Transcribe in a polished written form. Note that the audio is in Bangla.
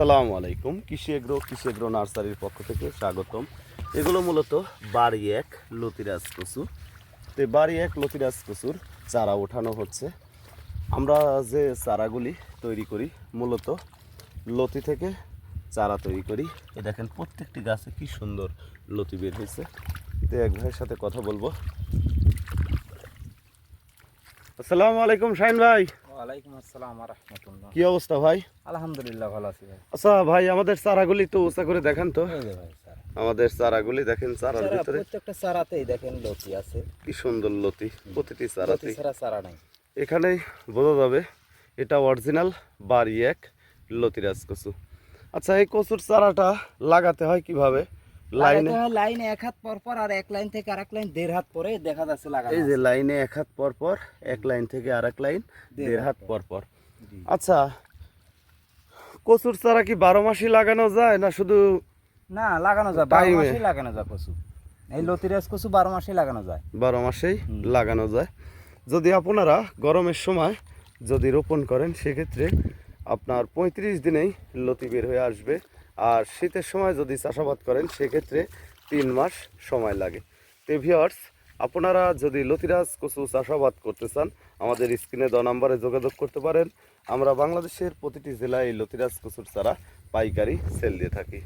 আসসালামু আলাইকুম। কৃষি এগ্রো নার্সারির পক্ষ থেকে স্বাগতম। এগুলো মূলত বাড়ি এক লতিরাজ কচু। তো বাড়ি এক লতিরাজ কচুর চারা ওঠানো হচ্ছে। আমরা যে চারাগুলি তৈরি করি মূলত লতি থেকে চারা তৈরি করি। এ দেখেন প্রত্যেকটি গাছে কি সুন্দর লতি বের হয়েছে। তো এক ভাইয়ের সাথে কথা বলবো। আসসালামু আলাইকুম শাহিন ভাই। ওয়ালাইকুম আসসালাম ওয়া রাহমাতুল্লাহ। কি অবস্থা ভাই? আলহামদুলিল্লাহ ভালো আছি ভাই। আচ্ছা ভাই, আমাদের চারাগুলি তো উঁচা করে দেখান তো। এই যে ভাই চারা। আমাদের চারাগুলি দেখেন, চারার চারা ভিতরে প্রত্যেকটা চারাতেই দেখেন লতি আছে। কি সুন্দর লতি, প্রতিটি লতি চারাতেই। ছাড়া চারা নাই। এখানেই বোঝা যাবে এটা অরিজিনাল বাড়ি এক লতিরাজ কচু। আচ্ছা, এই কচুর চারাটা লাগাতে হয় কিভাবে? লাইনে, লাইনে এক হাত পর পর আর এক লাইন থেকে আরেক লাইন 1.5 হাত পরে দেখা যাচ্ছে লাগানো এই যে আছে। লাইনে এক হাত পর পর, এক লাইন থেকে আরেক লাইন 1.5 হাত পর পর। জি। আচ্ছা, কচুর চারা কি 12 মাসই লাগানো যায় না শুধু না, লাগানো যায় 12 টাইমে? মাসেই লাগানো যায় কচু। এই লতিরাজ কচু 12 মাসেই লাগানো যায়। 12 মাসেই হুম। লাগানো যায়। যদি আপনারা গরমের সময় যদি রোপণ করেন সেক্ষেত্রে আপনার 35 দিনেই লতি বের হয়ে আসবে। আর শীতের সময় যদি চাষাবাদ করেন সেক্ষেত্রে 3 মাস সময় লাগে। তো ভিউয়ার্স, আপনারা যদি লতিরাজ কচু চাষাবাদ করতে চান আমাদের স্ক্রিনে দেওয়া নাম্বারে যোগাযোগ করতে পারেন। আমরা বাংলাদেশের প্রতিটি জেলায় এই লতিরাজ কচুর চারা পাইকারি সেল দিয়ে থাকি।